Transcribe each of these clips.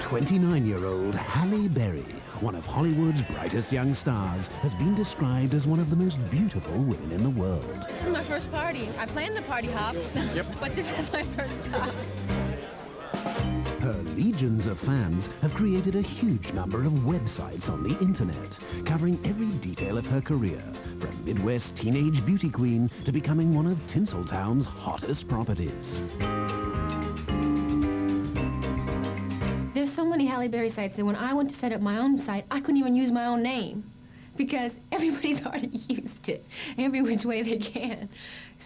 "29-year-old Halle Berry, one of Hollywood's brightest young stars, has been described as one of the most beautiful women in the world. This is my first party. I planned the party hop, yep. But this is my first stop. Her legions of fans have created a huge number of websites on the internet, covering every detail of her career, from Midwest teenage beauty queen to becoming one of Tinseltown's hottest properties. There's so many Halle Berry sites that when I went to set up my own site, I couldn't even use my own name because everybody's already used it every which way they can.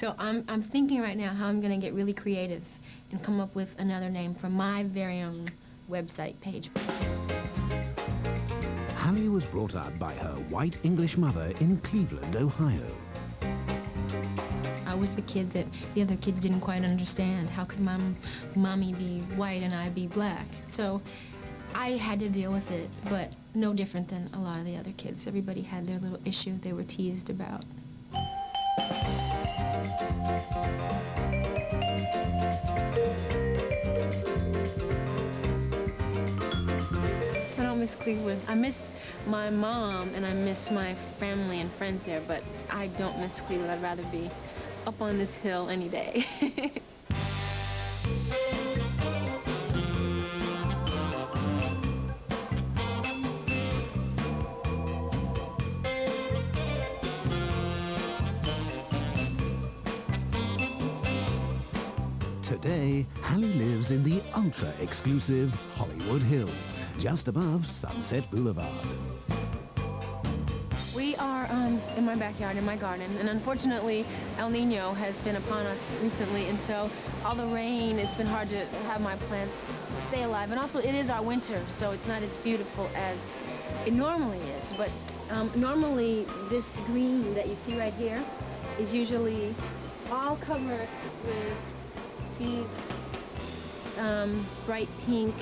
So I'm thinking right now how I'm going to get really creative and come up with another name for my very own website page. Halle was brought up by her white English mother in Cleveland, Ohio. I was the kid that the other kids didn't quite understand. How could mommy be white and I be black? So I had to deal with it, but no different than a lot of the other kids. Everybody had their little issue they were teased about. I don't miss Cleveland. I miss my mom and I miss my family and friends there, but I don't miss Cleveland. I'd rather be up on this hill any day. Today, Halle lives in the ultra-exclusive Hollywood Hills, just above Sunset Boulevard. We are in my backyard, in my garden, and unfortunately, El Nino has been upon us recently, and so all the rain, it's been hard to have my plants stay alive. And also, it is our winter, so it's not as beautiful as it normally is. But normally, this green that you see right here is usually all covered with these bright pink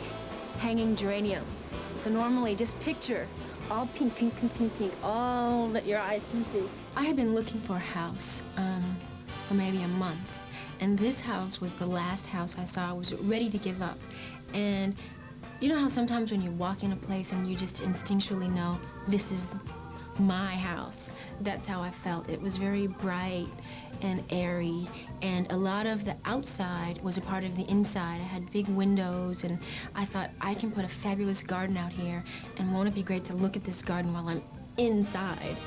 hanging geraniums. So normally, just picture all pink, pink, pink, pink, pink, all that your eyes can see. I had been looking for a house for maybe a month, and this house was the last house I saw. I was ready to give up. And you know how sometimes when you walk in a place and you just instinctually know, this is my house? That's how I felt. It was very bright and airy, and a lot of the outside was a part of the inside. I had big windows, and I thought, I can put a fabulous garden out here, and won't it be great to look at this garden while I'm inside?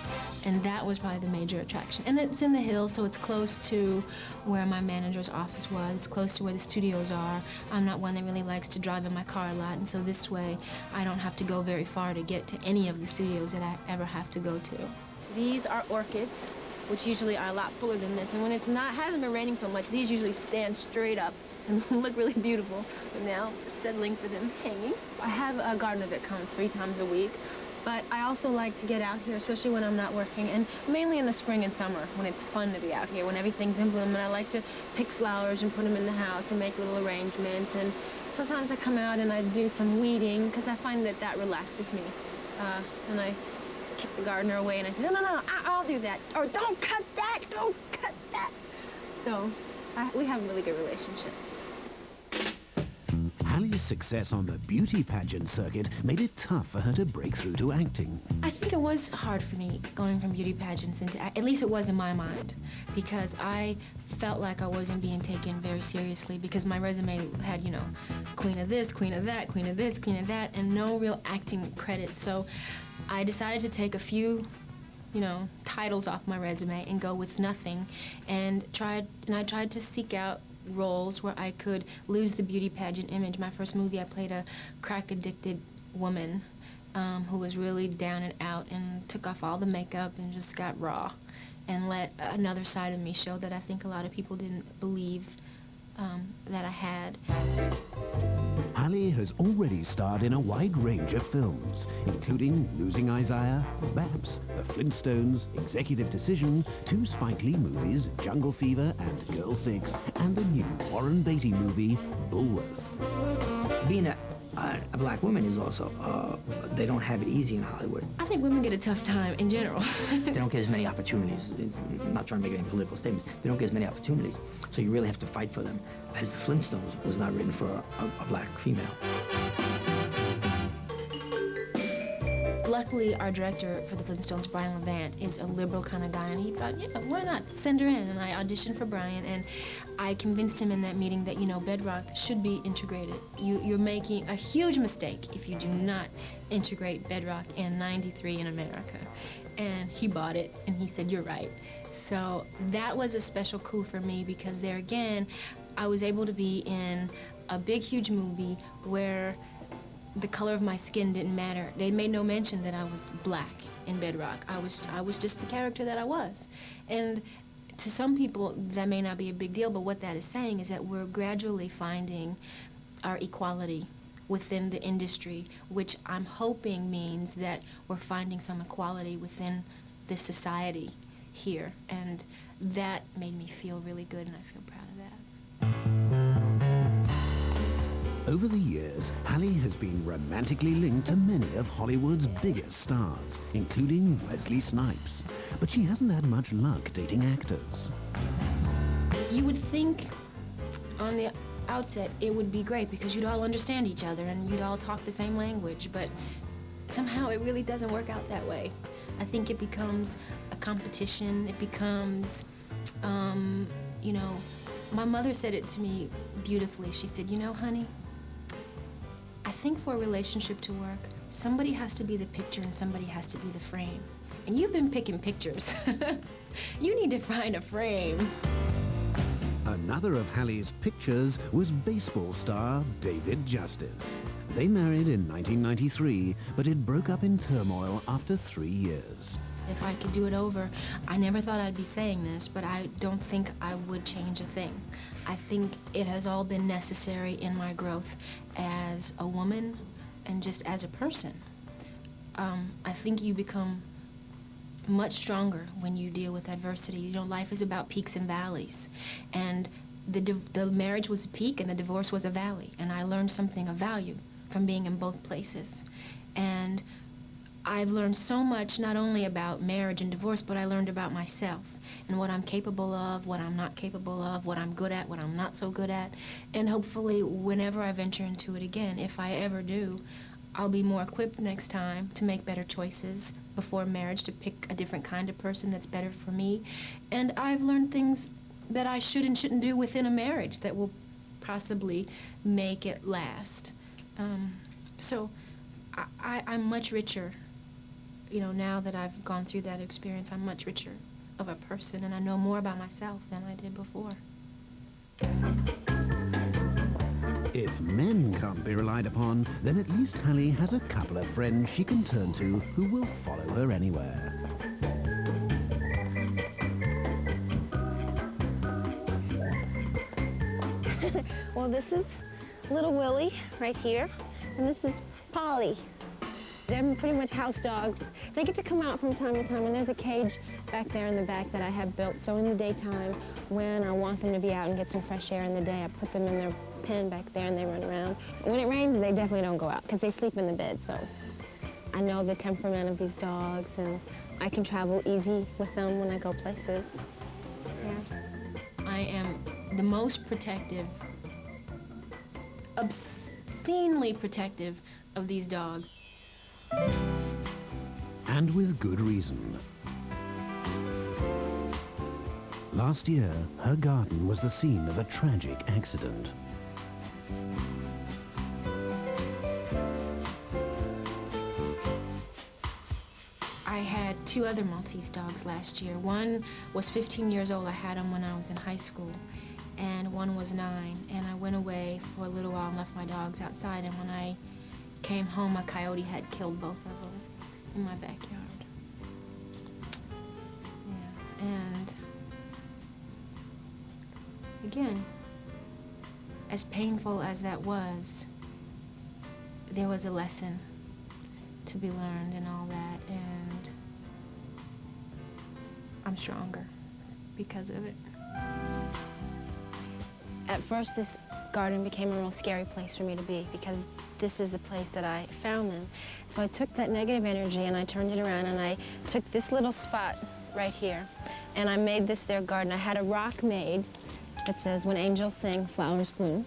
And that was probably the major attraction. And it's in the hills, so it's close to where my manager's office was. It's close to where the studios are. I'm not one that really likes to drive in my car a lot, and so this way I don't have to go very far to get to any of the studios that I ever have to go to. These are orchids, which usually are a lot fuller than this. And when it's not, hasn't been raining so much, these usually stand straight up and look really beautiful. But now we're settling for them hanging. I have a gardener that comes 3 times a week, but I also like to get out here, especially when I'm not working, and mainly in the spring and summer when it's fun to be out here, when everything's in bloom. And I like to pick flowers and put them in the house and make little arrangements. And sometimes I come out and I do some weeding because I find that that relaxes me. And I kick the gardener away, and I say, no, I'll do that. Or don't cut that, don't cut that. So we have a really good relationship. Halle's success on the beauty pageant circuit made it tough for her to break through to acting. I think it was hard for me going from beauty pageants into, at least it was in my mind, because I felt like I wasn't being taken very seriously because my resume had, you know, queen of this, queen of that, queen of this, queen of that, and no real acting credits. So I decided to take a few, you know, titles off my resume and go with nothing, and I tried to seek out roles where I could lose the beauty pageant image. My first movie, I played a crack-addicted woman who was really down and out and took off all the makeup and just got raw and let another side of me show that I think a lot of people didn't believe that I had. Halle has already starred in a wide range of films, including Losing Isaiah, Babs, The Flintstones, Executive Decision, two Spike Lee movies, Jungle Fever and Girl 6, and the new Warren Beatty movie, Bullworth. Being a black woman is also, they don't have it easy in Hollywood. I think women get a tough time in general. They don't get as many opportunities. I'm not trying to make any political statements. They don't get as many opportunities, so you really have to fight for them. As The Flintstones was not written for a black female. Luckily, our director for The Flintstones, Brian Levant, is a liberal kind of guy, and he thought, yeah, why not send her in? And I auditioned for Brian, and I convinced him in that meeting that, you know, Bedrock should be integrated. You're making a huge mistake if you do not integrate Bedrock in '93 in America. And he bought it, and he said, you're right. So that was a special coup for me, because there again, I was able to be in a big, huge movie where the color of my skin didn't matter. They made no mention that I was black in Bedrock. I was just the character that I was. And to some people, that may not be a big deal, but what that is saying is that we're gradually finding our equality within the industry, which I'm hoping means that we're finding some equality within this society here. And that made me feel really good, and I feel proud of that. Over the years, Halle has been romantically linked to many of Hollywood's biggest stars, including Wesley Snipes. But she hasn't had much luck dating actors. You would think on the outset it would be great because you'd all understand each other and you'd all talk the same language, but somehow it really doesn't work out that way. I think it becomes a competition. It becomes, you know, my mother said it to me beautifully. She said, you know, honey, I think for a relationship to work, somebody has to be the picture and somebody has to be the frame. And you've been picking pictures. You need to find a frame. Another of Halle's pictures was baseball star David Justice. They married in 1993, but it broke up in turmoil after 3 years. If I could do it over, I never thought I'd be saying this, but I don't think I would change a thing. I think it has all been necessary in my growth as a woman and just as a person. I think you become much stronger when you deal with adversity. You know, life is about peaks and valleys. And the marriage was a peak and the divorce was a valley. And I learned something of value from being in both places. And I've learned so much, not only about marriage and divorce, but I learned about myself and what I'm capable of, what I'm not capable of, what I'm good at, what I'm not so good at. And hopefully, whenever I venture into it again, if I ever do, I'll be more equipped next time to make better choices before marriage, to pick a different kind of person that's better for me. And I've learned things that I should and shouldn't do within a marriage that will possibly make it last. So I'm much richer. You know, now that I've gone through that experience, I'm much richer of a person, and I know more about myself than I did before. If men can't be relied upon, then at least Halle has a couple of friends she can turn to who will follow her anywhere. Well, this is little Willie right here, and this is Polly. They're pretty much house dogs. They get to come out from time to time, and there's a cage back there in the back that I have built. So in the daytime, when I want them to be out and get some fresh air in the day, I put them in their pen back there and they run around. When it rains, they definitely don't go out because they sleep in the bed. So I know the temperament of these dogs, and I can travel easy with them when I go places. Yeah. I am the most protective, obscenely protective of these dogs. And with good reason. Last year, her garden was the scene of a tragic accident. I had 2 other Maltese dogs last year. One was 15 years old. I had him when I was in high school. And one was 9. And I went away for a little while and left my dogs outside. And when I came home, a coyote had killed both of them in my backyard. Yeah, and again, as painful as that was, there was a lesson to be learned and all that, and I'm stronger because of it. At first, this garden became a real scary place for me to be because this is the place that I found them. So I took that negative energy and I turned it around and I took this little spot right here and I made this their garden. I had a rock made that says, "When angels sing, flowers bloom."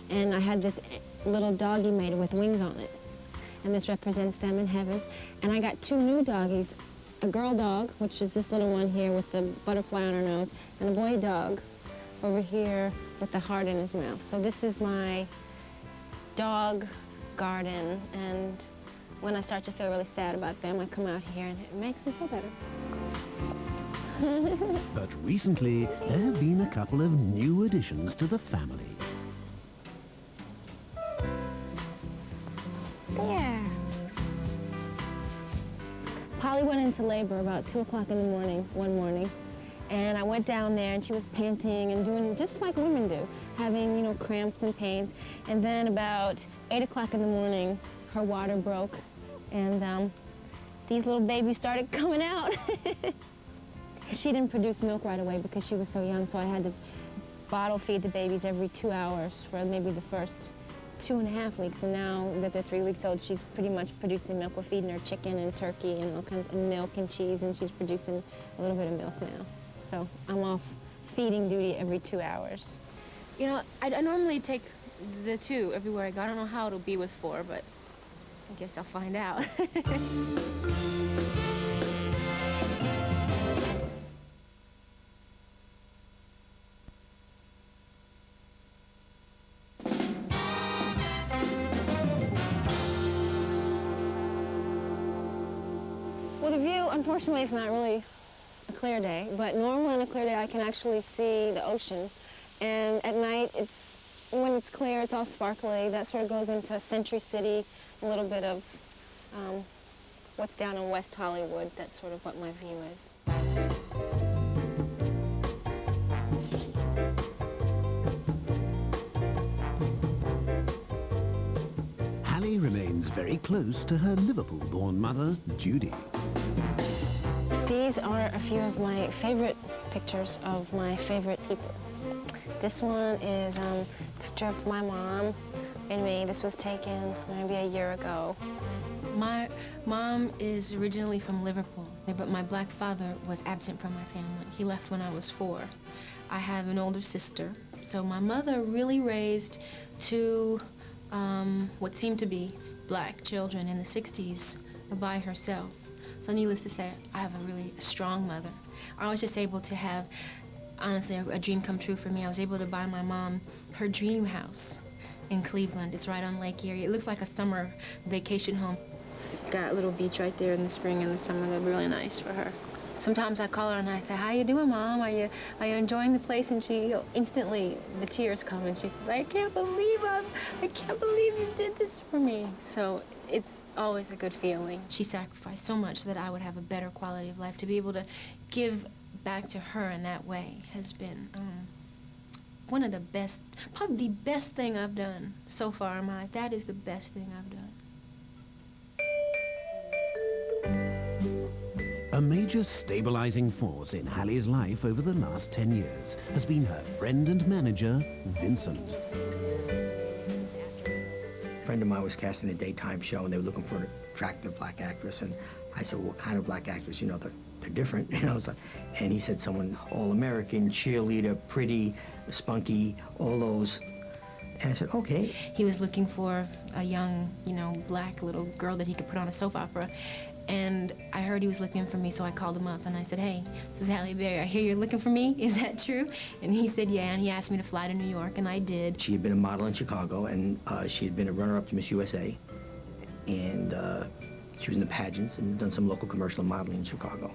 And I had this little doggy made with wings on it. And this represents them in heaven. And I got two new doggies, a girl dog, which is this little one here with the butterfly on her nose, and a boy dog over here with the heart in his mouth. So this is my dog garden, and when I start to feel really sad about them, I come out here and it makes me feel better. But recently, there have been a couple of new additions to the family. There. Polly went into labor about 2 o'clock in the morning, one morning, and I went down there and she was panting and doing just like women do, having, you know, cramps and pains. And then about 8 o'clock in the morning, her water broke and these little babies started coming out. She didn't produce milk right away because she was so young, so I had to bottle feed the babies every 2 hours for maybe the first 2.5 weeks, and now that they're 3 weeks old, she's pretty much producing milk. We're feeding her chicken and turkey and all kinds of milk and cheese, and she's producing a little bit of milk now. So I'm off feeding duty every 2 hours. You know, I normally take the 2 everywhere I go. I don't know how it'll be with 4, but I guess I'll find out. Well, the view, unfortunately, is not really a clear day, but normally on a clear day I can actually see the ocean. And at night, when it's clear, it's all sparkly. That sort of goes into Century City, a little bit of what's down in West Hollywood. That's sort of what my view is. Halle remains very close to her Liverpool-born mother, Judy. These are a few of my favorite pictures of my favorite people. This one is a picture of my mom and me. This was taken maybe a year ago. My mom is originally from Liverpool, but my black father was absent from my family. He left when I was 4. I have an older sister, so my mother really raised 2 what seemed to be black children in the 60s by herself. So needless to say, I have a really strong mother. I was just able to have, honestly, a dream come true for me. I was able to buy my mom her dream house in Cleveland. It's right on Lake Erie. It looks like a summer vacation home. She's got a little beach right there in the spring and the summer. They're really nice for her. Sometimes I call her and I say, "How you doing, Mom? Are you enjoying the place?" And she instantly, the tears come and she says, I can't believe you did this for me." So it's always a good feeling. She sacrificed so much that I would have a better quality of life. To be able to give back to her in that way has been one of the best, probably the best thing I've done so far in my life. That is the best thing I've done. A major stabilizing force in Halle's life over the last 10 years has been her friend and manager, Vincent. A friend of mine was casting a daytime show, and they were looking for an attractive black actress, and I said, "Well, what kind of black actress? You know, they're different," you know. So, and he said, "Someone all-American, cheerleader, pretty, spunky, all those." And I said, "Okay." He was looking for a young, you know, black little girl that he could put on a soap opera. And I heard he was looking for me, so I called him up and I said, "Hey, this is Halle Berry. I hear you're looking for me. Is that true?" And he said, "Yeah," and he asked me to fly to New York, and I did. She had been a model in Chicago, and she had been a runner-up to Miss USA. And she was in the pageants and done some local commercial modeling in Chicago.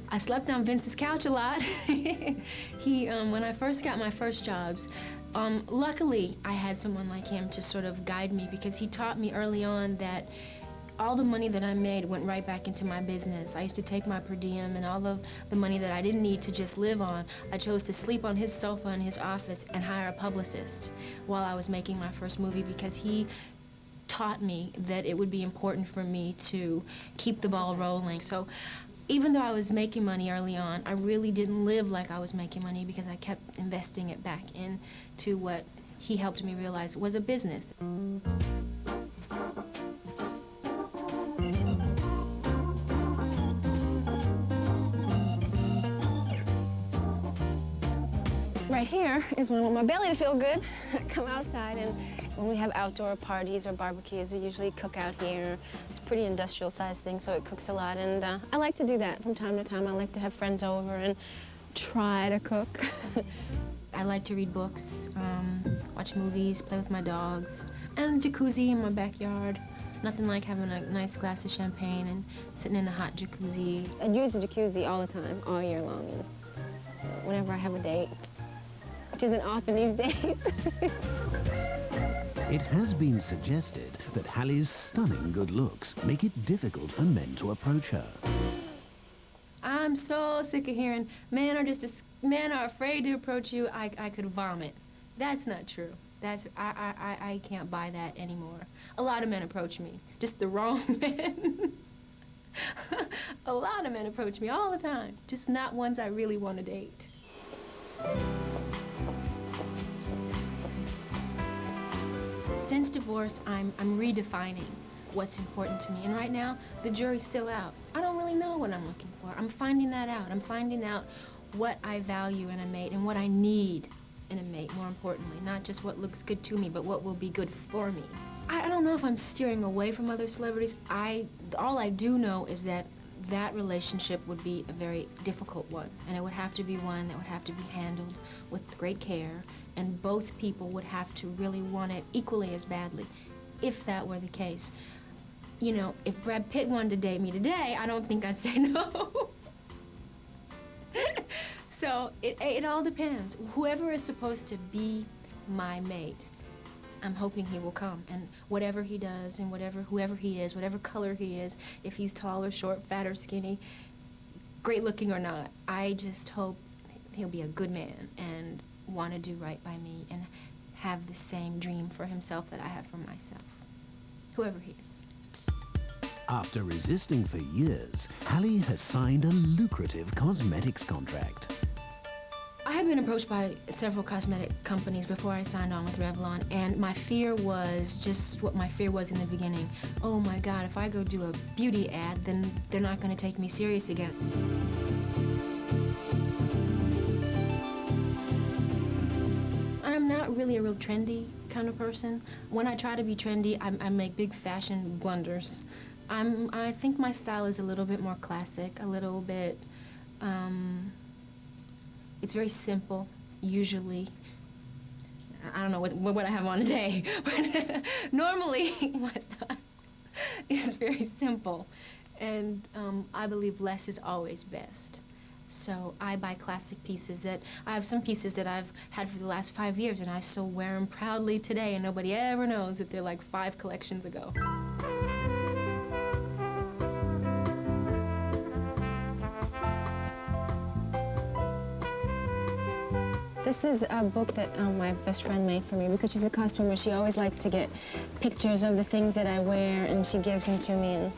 I slept on Vince's couch a lot. When I first got my first jobs, luckily I had someone like him to sort of guide me, because he taught me early on that all the money that I made went right back into my business. I used to take my per diem and all of the money that I didn't need to just live on. I chose to sleep on his sofa in his office and hire a publicist while I was making my first movie, because he taught me that it would be important for me to keep the ball rolling. So even though I was making money early on, I really didn't live like I was making money, because I kept investing it back into what he helped me realize was a business. Right here is when I want my belly to feel good. Come outside, and when we have outdoor parties or barbecues, we usually cook out here. It's a pretty industrial-sized thing, so it cooks a lot, and I like to do that from time to time. I like to have friends over and try to cook. I like to read books, watch movies, play with my dogs, and jacuzzi in my backyard. Nothing like having a nice glass of champagne and sitting in the hot jacuzzi. I use the jacuzzi all the time, all year long, and whenever I have a date, which isn't often these days. It has been suggested that Halle's stunning good looks make it difficult for men to approach her. I'm so sick of hearing men are afraid to approach you. I could vomit. That's not true. I can't buy that anymore. A lot of men approach me, just the wrong men. A lot of men approach me all the time, just not ones I really want to date. Since divorce, I'm redefining what's important to me. And right now, the jury's still out. I don't really know what I'm looking for. I'm finding that out. I'm finding out what I value in a mate and what I need in a mate, more importantly. Not just what looks good to me, but what will be good for me. I don't know if I'm steering away from other celebrities. All I do know is that that relationship would be a very difficult one, and it would have to be one that would have to be handled with great care, and both people would have to really want it equally as badly, if that were the case. You know, if Brad Pitt wanted to date me today, I don't think I'd say no. So it all depends. Whoever is supposed to be my mate, I'm hoping he will come, and whatever he does, and whoever he is, whatever color he is, if he's tall or short, fat or skinny, great looking or not, I just hope he'll be a good man and want to do right by me and have the same dream for himself that I have for myself, whoever he is. After resisting for years, Halle has signed a lucrative cosmetics contract. I had been approached by several cosmetic companies before I signed on with Revlon, and my fear was just what my fear was in the beginning. Oh my God, if I go do a beauty ad, then they're not going to take me serious again. I'm not really a real trendy kind of person. When I try to be trendy, I make big fashion blunders. I think my style is a little bit more classic, a little bit, it's very simple, usually. I don't know what I have on today, but normally my style is very simple. And I believe less is always best. So I buy classic pieces I have some pieces that I've had for the last 5 years, and I still wear them proudly today, and nobody ever knows that they're like 5 collections ago. This is a book that my best friend made for me, because she's a costumer. She always likes to get pictures of the things that I wear, and she gives them to me.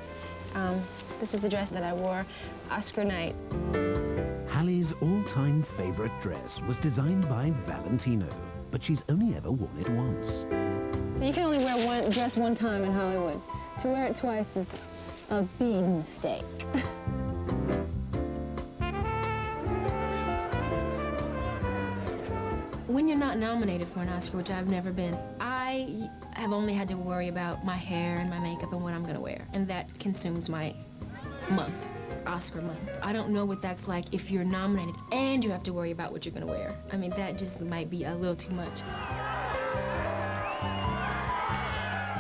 And this is the dress that I wore Oscar night. Halle's all-time favorite dress was designed by Valentino, but she's only ever worn it once. You can only wear one dress one time in Hollywood. To wear it twice is a big mistake. When you're not nominated for an Oscar, which I've never been, I have only had to worry about my hair and my makeup and what I'm going to wear. And that consumes my month, Oscar month. I don't know what that's like if you're nominated and you have to worry about what you're going to wear. I mean, that just might be a little too much.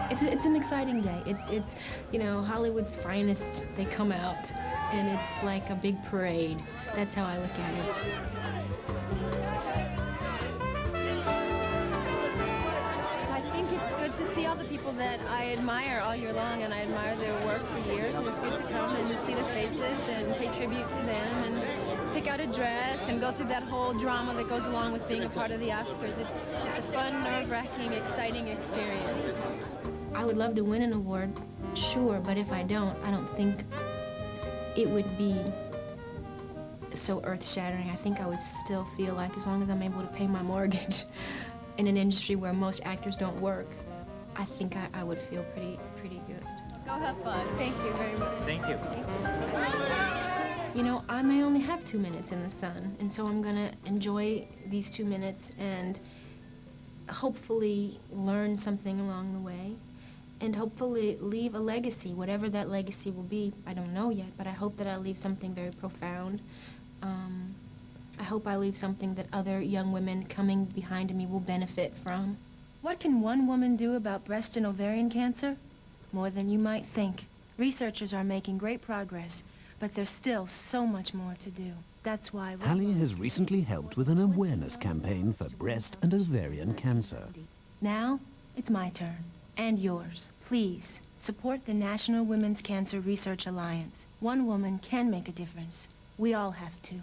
It's an exciting day. It's you know, Hollywood's finest, they come out, and it's like a big parade. That's how I look at it. I think it's good to see other people people that I admire all year long, and I admire their work for years, and it's good to come and see their faces and pay tribute to them and pick out a dress and go through that whole drama that goes along with being a part of the Oscars. It's a fun, nerve-wracking, exciting experience. I would love to win an award, sure, but if I don't think it would be so earth-shattering. I think I would still feel like as long as I'm able to pay my mortgage in an industry where most actors don't work, I think I would feel pretty good. Go have fun. Thank you very much. Thank you. You know, I may only have 2 minutes in the sun, and so I'm gonna enjoy these 2 minutes and hopefully learn something along the way, and hopefully leave a legacy, whatever that legacy will be. I don't know yet, but I hope that I leave something very profound. I hope I leave something that other young women coming behind me will benefit from. What can one woman do about breast and ovarian cancer? More than you might think. Researchers are making great progress, but there's still so much more to do. That's why... Halle has recently helped with an awareness campaign for breast and ovarian cancer. Now, it's my turn. And yours. Please, support the National Women's Cancer Research Alliance. One woman can make a difference. We all have to.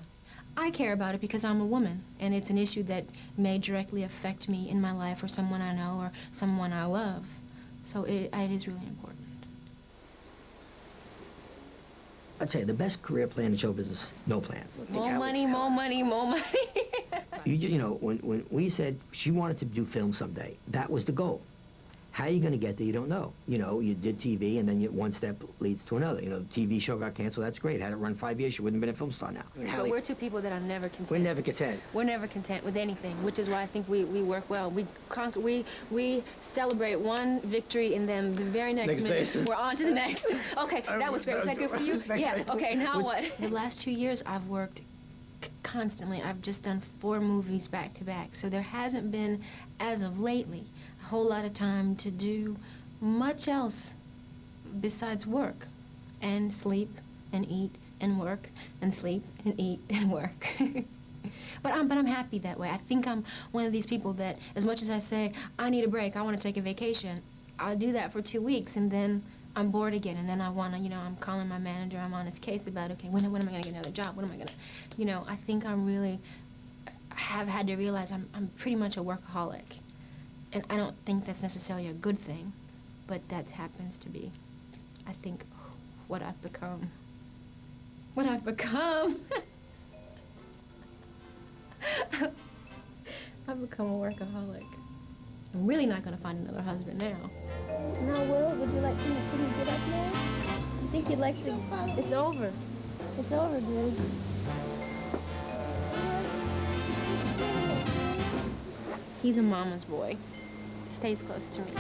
I care about it because I'm a woman, and it's an issue that may directly affect me in my life or someone I know or someone I love. So it is really important. I'd say the best career plan in show business, no plans. More money, more money, more money. You know, when we said she wanted to do film someday, that was the goal. How are you going to get there? You don't know. You know, you did TV, and then one step leads to another. You know, the TV show got canceled. That's great. Had it run 5 years, she wouldn't have been a film star now. But we're two people that are never content. We're never content. We're never content with anything, which is why I think we work well. We conquer. We celebrate one victory, and then the very next minute we're on to the next. Okay, that was great. Was that good for you? Yeah. Okay, now what? The last 2 years, I've worked constantly. I've just done 4 movies back to back, so there hasn't been, as of lately, a whole lot of time to do much else besides work and sleep and eat and work and sleep and eat and work. But I'm happy that way. I think I'm one of these people that, as much as I say, I need a break, I want to take a vacation, I'll do that for 2 weeks, and then I'm bored again, and then I want to, you know, I'm calling my manager, I'm on his case about, okay, when am I going to get another job? When am I going to, you know, I think I have had to realize I'm pretty much a workaholic. And I don't think that's necessarily a good thing, but that happens to be, I think, what I've become. What I've become! I've become a workaholic. I'm really not going to find another husband now. Now, Will, would you like to get up now? I think you'd like to... It's over. It's over, dude. He's a mama's boy. Stays close to me.